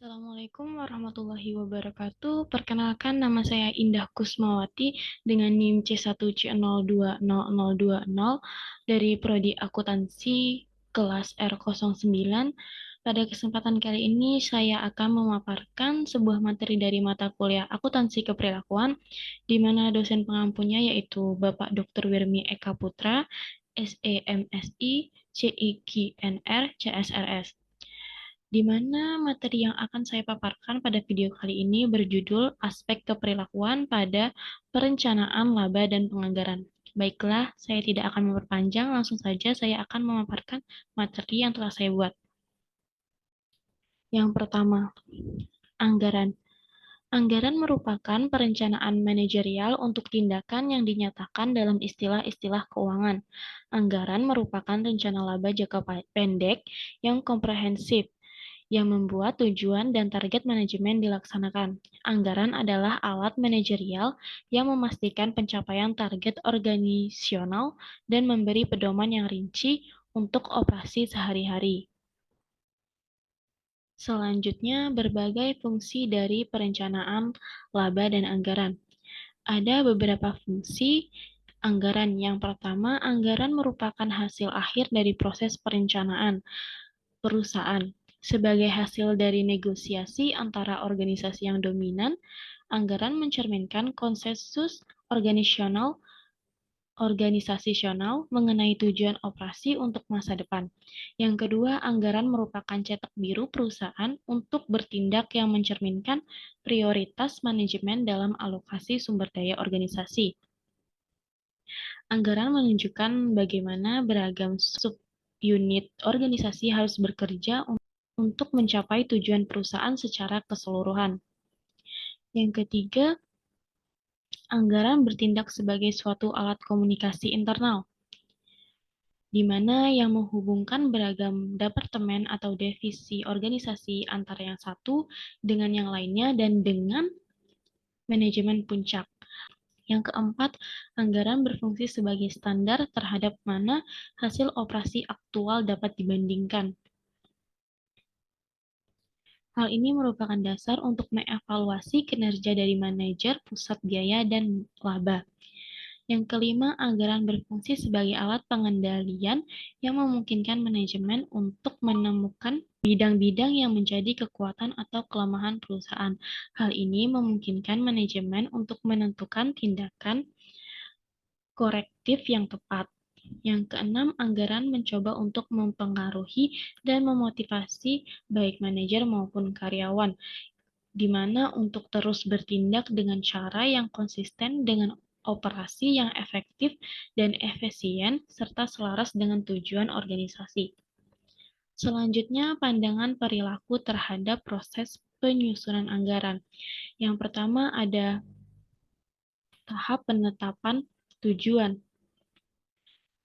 Assalamualaikum warahmatullahi wabarakatuh. Perkenalkan, nama saya Indah Kusmawati dengan NIM C1C020020 dari Prodi Akuntansi kelas R09. Pada kesempatan kali ini saya akan memaparkan sebuah materi dari mata kuliah Akuntansi Keperilakuan di mana dosen pengampunya yaitu Bapak Dr. Wirmi Eka Putra, SEMSI, CIGNR, CSRS, di mana materi yang akan saya paparkan pada video kali ini berjudul Aspek Keperilakuan pada Perencanaan Laba dan Penganggaran. Baiklah, saya tidak akan memperpanjang, langsung saja saya akan memaparkan materi yang telah saya buat. Yang pertama, anggaran. Anggaran merupakan perencanaan manajerial untuk tindakan yang dinyatakan dalam istilah-istilah keuangan. Anggaran merupakan rencana laba jangka pendek yang komprehensif, yang membuat tujuan dan target manajemen dilaksanakan. Anggaran adalah alat manajerial yang memastikan pencapaian target organisasional dan memberi pedoman yang rinci untuk operasi sehari-hari. Selanjutnya, berbagai fungsi dari perencanaan laba dan anggaran. Ada beberapa fungsi anggaran. Yang pertama, anggaran merupakan hasil akhir dari proses perencanaan perusahaan. Sebagai hasil dari negosiasi antara organisasi yang dominan, anggaran mencerminkan konsensus organisasional mengenai tujuan operasi untuk masa depan. Yang kedua, anggaran merupakan cetak biru perusahaan untuk bertindak yang mencerminkan prioritas manajemen dalam alokasi sumber daya organisasi. Anggaran menunjukkan bagaimana beragam subunit organisasi harus bekerja untuk mencapai tujuan perusahaan secara keseluruhan. Yang ketiga, anggaran bertindak sebagai suatu alat komunikasi internal, di mana yang menghubungkan beragam departemen atau divisi organisasi antara yang satu dengan yang lainnya dan dengan manajemen puncak. Yang keempat, anggaran berfungsi sebagai standar terhadap mana hasil operasi aktual dapat dibandingkan. Hal ini merupakan dasar untuk mengevaluasi kinerja dari manajer pusat biaya dan laba. Yang kelima, anggaran berfungsi sebagai alat pengendalian yang memungkinkan manajemen untuk menemukan bidang-bidang yang menjadi kekuatan atau kelemahan perusahaan. Hal ini memungkinkan manajemen untuk menentukan tindakan korektif yang tepat. Yang keenam, anggaran mencoba untuk mempengaruhi dan memotivasi baik manajer maupun karyawan, di mana untuk terus bertindak dengan cara yang konsisten dengan operasi yang efektif dan efisien, serta selaras dengan tujuan organisasi. Selanjutnya, pandangan perilaku terhadap proses penyusunan anggaran. Yang pertama ada tahap penetapan tujuan.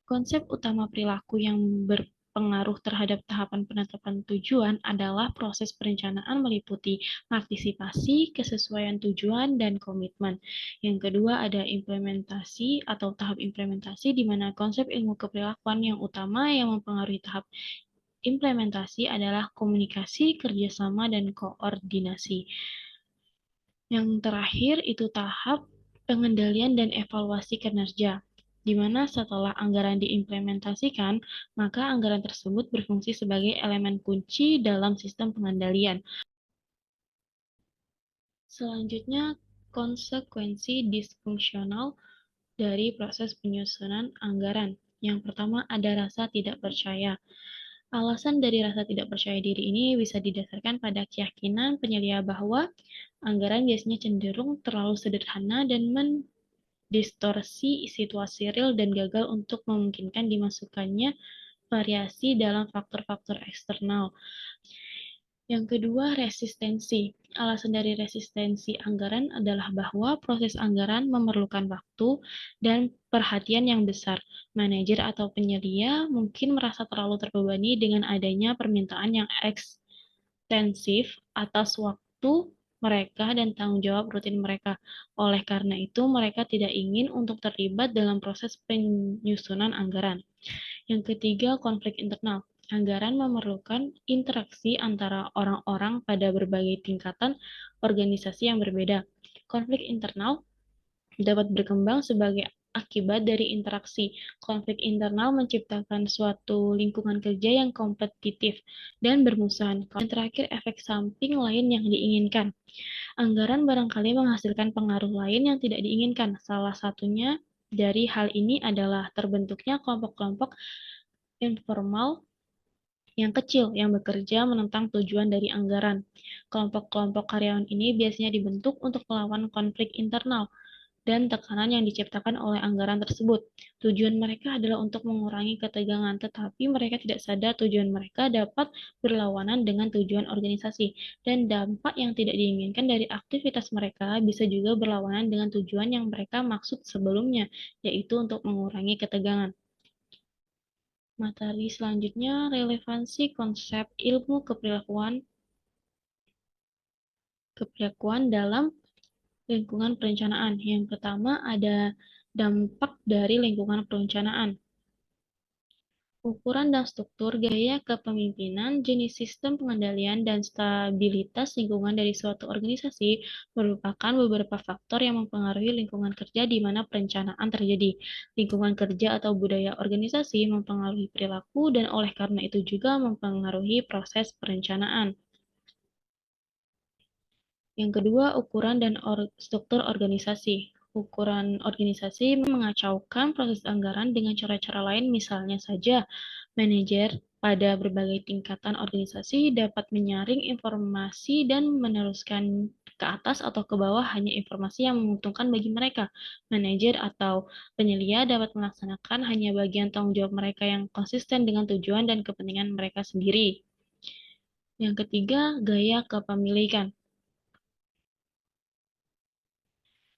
Konsep utama perilaku yang berpengaruh terhadap tahapan penetapan tujuan adalah proses perencanaan meliputi partisipasi, kesesuaian tujuan, dan komitmen. Yang kedua ada implementasi atau tahap implementasi, di mana konsep ilmu keperilakuan yang utama yang mempengaruhi tahap implementasi adalah komunikasi, kerjasama, dan koordinasi. Yang terakhir itu tahap pengendalian dan evaluasi kinerja, di mana setelah anggaran diimplementasikan, maka anggaran tersebut berfungsi sebagai elemen kunci dalam sistem pengendalian. Selanjutnya, konsekuensi disfungsional dari proses penyusunan anggaran. Yang pertama ada rasa tidak percaya. Alasan dari rasa tidak percaya diri ini bisa didasarkan pada keyakinan penyedia bahwa anggaran biasanya cenderung terlalu sederhana dan distorsi situasi real dan gagal untuk memungkinkan dimasukkannya variasi dalam faktor-faktor eksternal. Yang kedua, resistensi. Alasan dari resistensi anggaran adalah bahwa proses anggaran memerlukan waktu dan perhatian yang besar. Manajer atau penyedia mungkin merasa terlalu terbebani dengan adanya permintaan yang ekstensif atas waktu mereka dan tanggung jawab rutin mereka. Oleh karena itu, mereka tidak ingin untuk terlibat dalam proses penyusunan anggaran. Yang ketiga, konflik internal. Anggaran memerlukan interaksi antara orang-orang pada berbagai tingkatan organisasi yang berbeda. Konflik internal dapat berkembang sebagai akibat dari interaksi. Konflik internal menciptakan suatu lingkungan kerja yang kompetitif dan bermusuhan. Dan terakhir, efek samping lain yang diinginkan. Anggaran barangkali menghasilkan pengaruh lain yang tidak diinginkan. Salah satunya dari hal ini adalah terbentuknya kelompok-kelompok informal yang kecil yang bekerja menentang tujuan dari anggaran. Kelompok-kelompok karyawan ini biasanya dibentuk untuk melawan konflik internal dan tekanan yang diciptakan oleh anggaran tersebut. Tujuan mereka adalah untuk mengurangi ketegangan, tetapi mereka tidak sadar tujuan mereka dapat berlawanan dengan tujuan organisasi, dan dampak yang tidak diinginkan dari aktivitas mereka bisa juga berlawanan dengan tujuan yang mereka maksud sebelumnya, yaitu untuk mengurangi ketegangan. Materi selanjutnya, relevansi konsep ilmu keperilakuan dalam lingkungan perencanaan. Yang pertama ada dampak dari lingkungan perencanaan. Ukuran dan struktur, gaya kepemimpinan, jenis sistem pengendalian, dan stabilitas lingkungan dari suatu organisasi merupakan beberapa faktor yang mempengaruhi lingkungan kerja di mana perencanaan terjadi. Lingkungan kerja atau budaya organisasi mempengaruhi perilaku dan oleh karena itu juga mempengaruhi proses perencanaan. Yang kedua, ukuran dan struktur organisasi. Ukuran organisasi mengacaukan proses anggaran dengan cara-cara lain, misalnya saja manajer pada berbagai tingkatan organisasi dapat menyaring informasi dan meneruskan ke atas atau ke bawah hanya informasi yang menguntungkan bagi mereka. Manajer atau penyelia dapat melaksanakan hanya bagian tanggung jawab mereka yang konsisten dengan tujuan dan kepentingan mereka sendiri. Yang ketiga, gaya kepemilikan.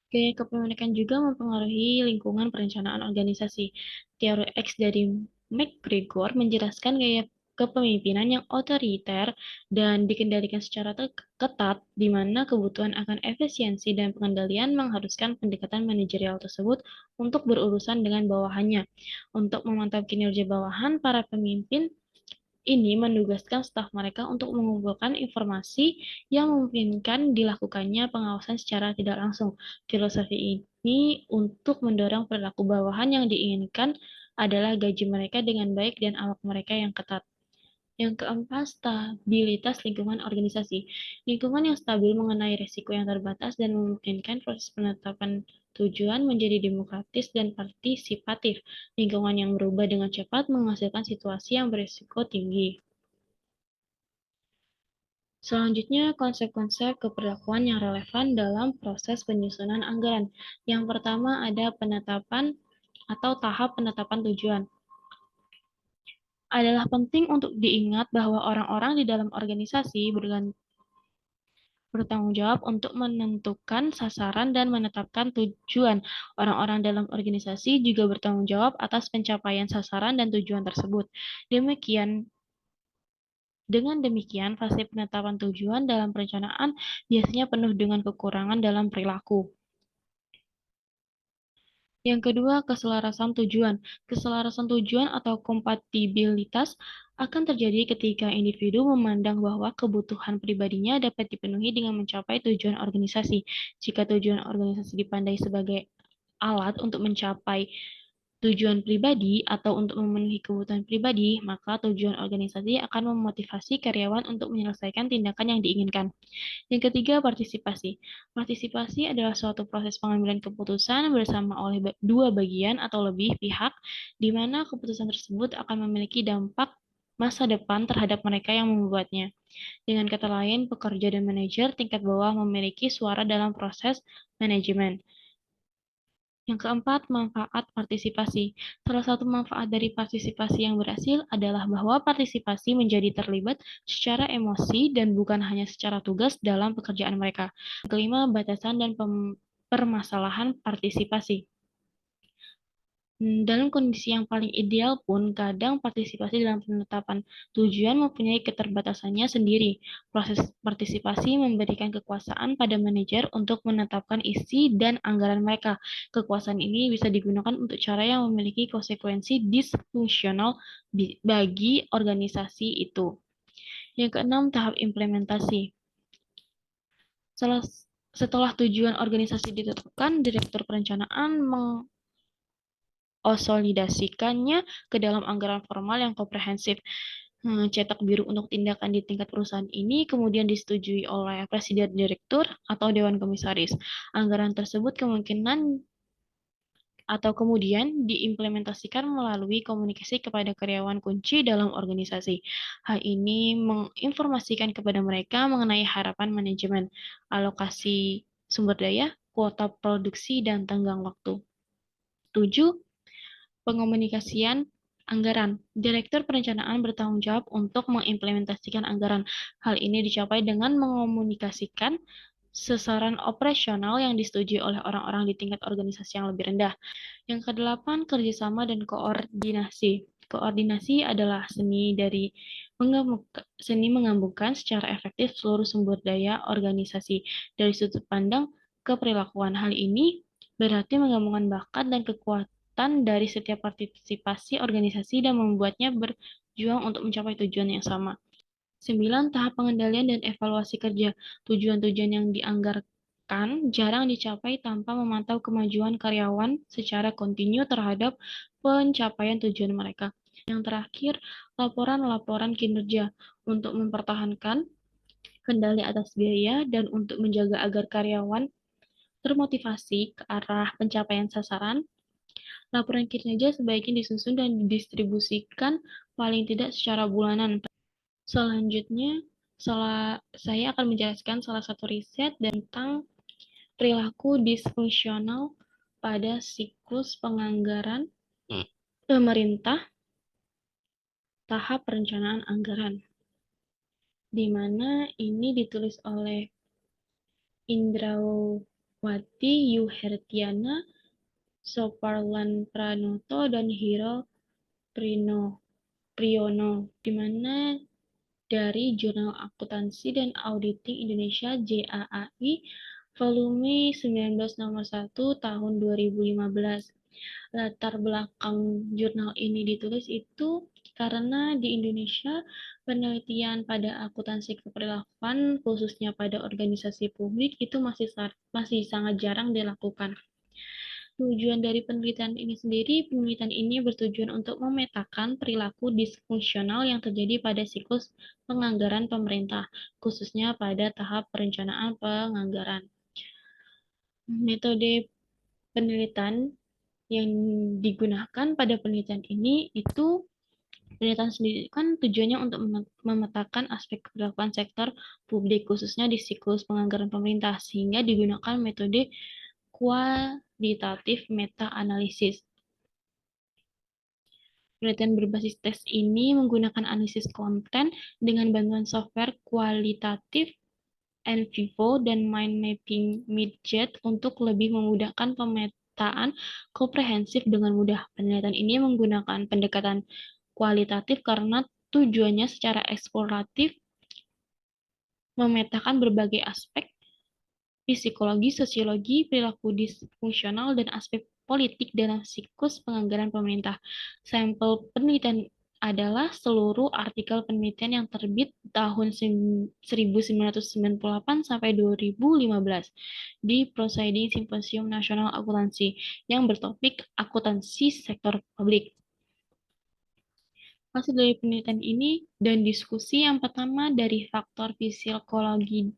Gaya kepemilikan juga mempengaruhi lingkungan perencanaan organisasi. Teori X dari McGregor menjelaskan gaya kepemimpinan yang otoriter dan dikendalikan secara ketat, di mana kebutuhan akan efisiensi dan pengendalian mengharuskan pendekatan manajerial tersebut untuk berurusan dengan bawahannya. Untuk memantau kinerja bawahan, para pemimpin ini menugaskan staf mereka untuk mengumpulkan informasi yang memungkinkan dilakukannya pengawasan secara tidak langsung. Filosofi ini untuk mendorong perilaku bawahan yang diinginkan adalah gaji mereka dengan baik dan awak mereka yang ketat. Yang keempat, stabilitas lingkungan organisasi. Lingkungan yang stabil mengenai risiko yang terbatas dan memungkinkan proses penetapan tujuan menjadi demokratis dan partisipatif. Lingkungan yang berubah dengan cepat menghasilkan situasi yang berisiko tinggi. Selanjutnya, konsep-konsep keperlakuan yang relevan dalam proses penyusunan anggaran. Yang pertama ada penetapan atau tahap penetapan tujuan. Adalah penting untuk diingat bahwa orang-orang di dalam organisasi bertanggung jawab untuk menentukan sasaran dan menetapkan tujuan. Orang-orang dalam organisasi juga bertanggung jawab atas pencapaian sasaran dan tujuan tersebut. Dengan demikian, fase penetapan tujuan dalam perencanaan biasanya penuh dengan kekurangan dalam perilaku. Yang kedua, keselarasan tujuan. Keselarasan tujuan atau kompatibilitas akan terjadi ketika individu memandang bahwa kebutuhan pribadinya dapat dipenuhi dengan mencapai tujuan organisasi. Jika tujuan organisasi dipandai sebagai alat untuk mencapai tujuan pribadi atau untuk memenuhi kebutuhan pribadi, maka tujuan organisasi akan memotivasi karyawan untuk menyelesaikan tindakan yang diinginkan. Yang ketiga, partisipasi. Partisipasi adalah suatu proses pengambilan keputusan bersama oleh dua bagian atau lebih pihak, di mana keputusan tersebut akan memiliki dampak masa depan terhadap mereka yang membuatnya. Dengan kata lain, pekerja dan manajer tingkat bawah memiliki suara dalam proses manajemen. Yang keempat, manfaat partisipasi. Salah satu manfaat dari partisipasi yang berhasil adalah bahwa partisipasi menjadi terlibat secara emosi dan bukan hanya secara tugas dalam pekerjaan mereka. Yang kelima, batasan dan permasalahan partisipasi. Dalam kondisi yang paling ideal pun, kadang partisipasi dalam penetapan tujuan mempunyai keterbatasannya sendiri. Proses partisipasi memberikan kekuasaan pada manajer untuk menetapkan isi dan anggaran mereka. Kekuasaan ini bisa digunakan untuk cara yang memiliki konsekuensi disfungsional bagi organisasi itu. Yang keenam, tahap implementasi. Setelah tujuan organisasi ditetapkan, Direktur Perencanaan konsolidasikannya ke dalam anggaran formal yang komprehensif. Cetak biru untuk tindakan di tingkat perusahaan ini kemudian disetujui oleh Presiden Direktur atau Dewan Komisaris. Anggaran tersebut kemungkinan atau kemudian diimplementasikan melalui komunikasi kepada karyawan kunci dalam organisasi. Hal ini menginformasikan kepada mereka mengenai harapan manajemen, alokasi sumber daya, kuota produksi, dan tenggang waktu. 7. Pengomunikasian anggaran. Direktur Perencanaan bertanggung jawab untuk mengimplementasikan anggaran. Hal ini dicapai dengan mengomunikasikan sasaran operasional yang disetujui oleh orang-orang di tingkat organisasi yang lebih rendah. Yang kedelapan, kerjasama dan koordinasi. Koordinasi adalah seni menggabungkan secara efektif seluruh sumber daya organisasi dari sudut pandang keperilakuan. Hal ini berarti menggabungkan bakat dan kekuatan dari setiap partisipasi organisasi dan membuatnya berjuang untuk mencapai tujuan yang sama. 9. Tahap pengendalian dan evaluasi kerja. Tujuan-tujuan yang dianggarkan jarang dicapai tanpa memantau kemajuan karyawan secara kontinu terhadap pencapaian tujuan mereka. Yang terakhir, laporan-laporan kinerja untuk mempertahankan kendali atas biaya dan untuk menjaga agar karyawan termotivasi ke arah pencapaian sasaran. Laporan kinerja sebaiknya disusun dan didistribusikan paling tidak secara bulanan. Selanjutnya, saya akan menjelaskan salah satu riset tentang perilaku disfungsional pada siklus penganggaran pemerintah tahap perencanaan anggaran, di mana ini ditulis oleh Indrawati Yuhertiana, Soparlan Pranoto, dan Hiro Priyono, di mana dari Jurnal Akuntansi dan Auditing Indonesia JAAI volume 19 nomor 1 tahun 2015. Latar belakang jurnal ini ditulis itu karena di Indonesia penelitian pada akuntansi keperilakuan khususnya pada organisasi publik itu masih sangat jarang dilakukan. Tujuan dari penelitian ini sendiri, penelitian ini bertujuan untuk memetakan perilaku disfungsional yang terjadi pada siklus penganggaran pemerintah, khususnya pada tahap perencanaan penganggaran. Metode penelitian yang digunakan pada penelitian ini itu penelitian sendiri kan tujuannya untuk memetakan aspek keperilakuan sektor publik khususnya di siklus penganggaran pemerintah sehingga digunakan metode kualitatif meta-analisis. Penelitian berbasis tes ini menggunakan analisis konten dengan bantuan software kualitatif NVivo dan Mind Mapping Midjet untuk lebih memudahkan pemetaan komprehensif dengan mudah. Penelitian ini menggunakan pendekatan kualitatif karena tujuannya secara eksploratif memetakan berbagai aspek psikologi, sosiologi, perilaku disfungsional, dan aspek politik dalam siklus penganggaran pemerintah. Sampel penelitian adalah seluruh artikel penelitian yang terbit tahun 1998 sampai 2015 di Proceedings Symposium Nasional Akuntansi yang bertopik akuntansi sektor publik. Hasil dari penelitian ini dan diskusi yang pertama dari faktor psikologi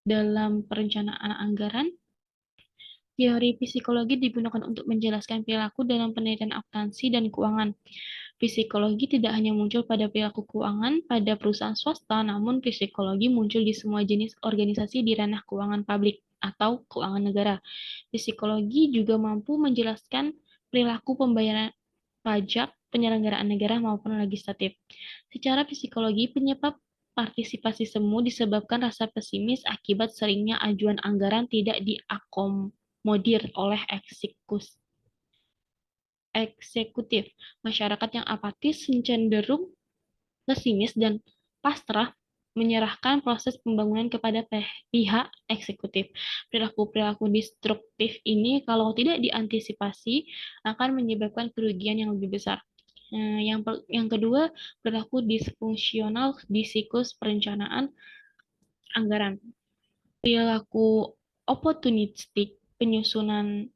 dalam perencanaan anggaran. Teori psikologi digunakan untuk menjelaskan perilaku dalam penelitian akuntansi dan keuangan. Psikologi tidak hanya muncul pada perilaku keuangan pada perusahaan swasta, namun psikologi muncul di semua jenis organisasi di ranah keuangan publik atau keuangan negara. Psikologi juga mampu menjelaskan perilaku pembayaran pajak, penyelenggaraan negara maupun legislatif. Secara psikologi, penyebab partisipasi semu disebabkan rasa pesimis akibat seringnya ajuan anggaran tidak diakomodir oleh eksekutif. eksekutif. Masyarakat yang apatis cenderung pesimis dan pasrah menyerahkan proses pembangunan kepada pihak eksekutif. Perilaku-perilaku destruktif ini kalau tidak diantisipasi akan menyebabkan kerugian yang lebih besar. Yang kedua, perilaku disfungsional di siklus perencanaan anggaran. Perilaku oportunistik penyusunan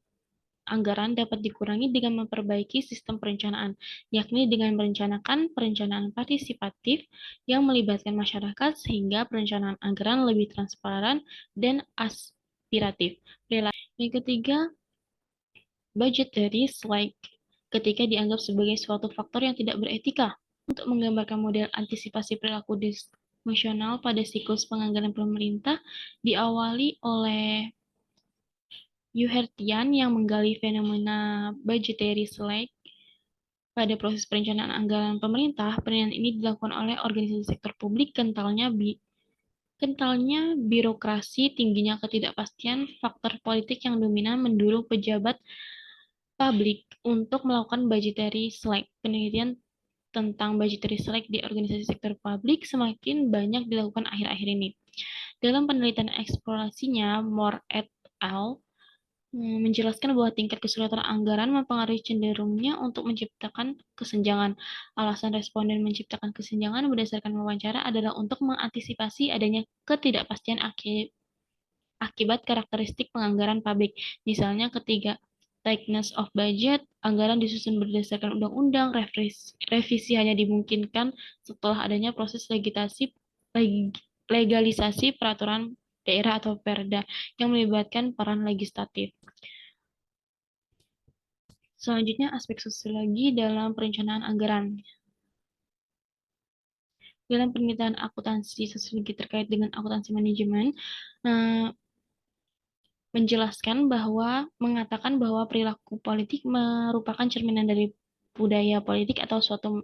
anggaran dapat dikurangi dengan memperbaiki sistem perencanaan, yakni dengan merencanakan perencanaan partisipatif yang melibatkan masyarakat sehingga perencanaan anggaran lebih transparan dan aspiratif. Yang ketiga, budgetary slack ketika dianggap sebagai suatu faktor yang tidak beretika. Untuk menggambarkan model antisipasi perilaku disfungsional pada siklus penganggaran pemerintah diawali oleh Yuhertian yang menggali fenomena budgetary slack pada proses perencanaan anggaran pemerintah. Penelitian ini dilakukan oleh organisasi sektor publik. Kentalnya birokrasi, tingginya ketidakpastian, faktor politik yang dominan mendorong pejabat publik untuk melakukan budgetary slack. Penelitian tentang budgetary slack di organisasi sektor publik semakin banyak dilakukan akhir-akhir ini. Dalam penelitian eksplorasinya, Moore et al. Menjelaskan bahwa tingkat kesulitan anggaran mempengaruhi cenderungnya untuk menciptakan kesenjangan. Alasan responden menciptakan kesenjangan berdasarkan wawancara adalah untuk mengantisipasi adanya ketidakpastian akibat karakteristik penganggaran publik. Misalnya ketiga, tightness of budget, anggaran disusun berdasarkan undang-undang, revisi hanya dimungkinkan setelah adanya proses legalisasi peraturan daerah atau perda yang melibatkan peran legislatif. Selanjutnya, aspek sosiologi dalam perencanaan anggaran. Dalam penelitian akuntansi sosiologi terkait dengan akuntansi manajemen, mengatakan bahwa perilaku politik merupakan cerminan dari budaya politik atau suatu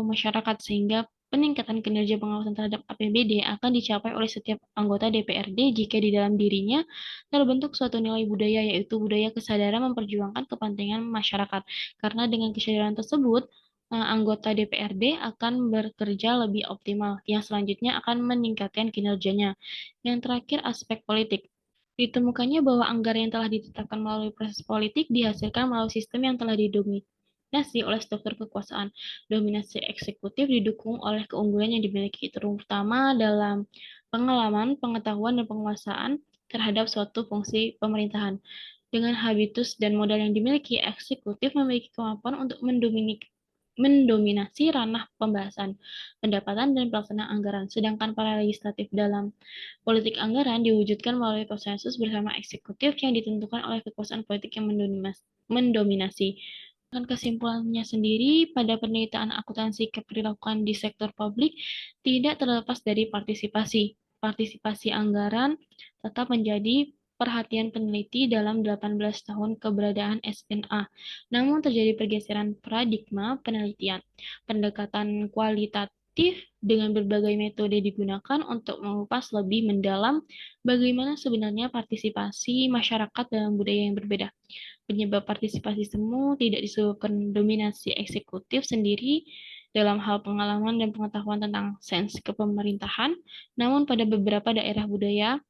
masyarakat, sehingga peningkatan kinerja pengawasan terhadap APBD akan dicapai oleh setiap anggota DPRD jika di dalam dirinya terbentuk suatu nilai budaya, yaitu budaya kesadaran memperjuangkan kepentingan masyarakat. Karena dengan kesadaran tersebut, anggota DPRD akan bekerja lebih optimal, yang selanjutnya akan meningkatkan kinerjanya. Yang terakhir, aspek politik. Ditemukannya bahwa anggaran yang telah ditetapkan melalui proses politik dihasilkan melalui sistem yang telah didominasi oleh struktur kekuasaan. Dominasi eksekutif didukung oleh keunggulan yang dimiliki, terutama dalam pengalaman, pengetahuan, dan penguasaan terhadap suatu fungsi pemerintahan. Dengan habitus dan modal yang dimiliki, eksekutif memiliki kemampuan untuk mendominasi ranah pembahasan, pendapatan, dan pelaksanaan anggaran. Sedangkan para legislatif dalam politik anggaran diwujudkan melalui konsensus bersama eksekutif yang ditentukan oleh kekuasaan politik yang mendominasi. Dengan kesimpulannya sendiri, pada penelitian akuntansi keperilakuan di sektor publik tidak terlepas dari partisipasi. Partisipasi anggaran tetap menjadi perhatian peneliti dalam 18 tahun keberadaan SNA. Namun terjadi pergeseran paradigma penelitian. Pendekatan kualitatif dengan berbagai metode digunakan untuk mengupas lebih mendalam bagaimana sebenarnya partisipasi masyarakat dalam budaya yang berbeda. Penyebab partisipasi semu tidak disebabkan dominasi eksekutif sendiri dalam hal pengalaman dan pengetahuan tentang sains kepemerintahan, namun pada beberapa daerah budaya,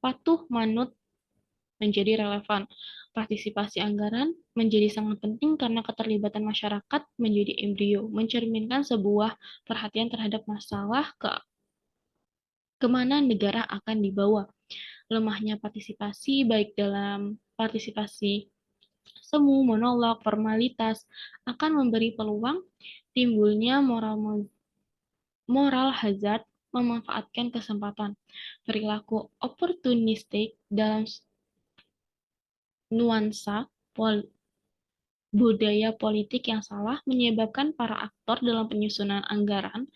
patuh manut menjadi relevan. Partisipasi anggaran menjadi sangat penting karena keterlibatan masyarakat menjadi embrio, mencerminkan sebuah perhatian terhadap masalah kemana negara akan dibawa. Lemahnya partisipasi, baik dalam partisipasi semu, monolog, formalitas, akan memberi peluang timbulnya moral hazard memanfaatkan kesempatan. Perilaku oportunistik dalam nuansa budaya politik yang salah menyebabkan para aktor dalam penyusunan anggaran,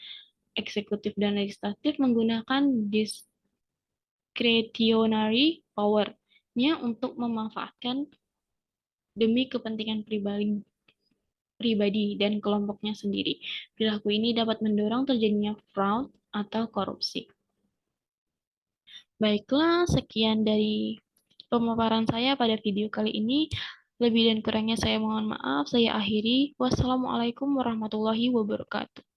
eksekutif dan legislatif menggunakan discretionary power-nya untuk memanfaatkan demi kepentingan pribadi dan kelompoknya sendiri. Perilaku ini dapat mendorong terjadinya fraud atau korupsi. Baiklah, sekian dari pemaparan saya pada video kali ini. Lebih dan kurangnya saya mohon maaf. Saya akhiri. Wassalamualaikum warahmatullahi wabarakatuh.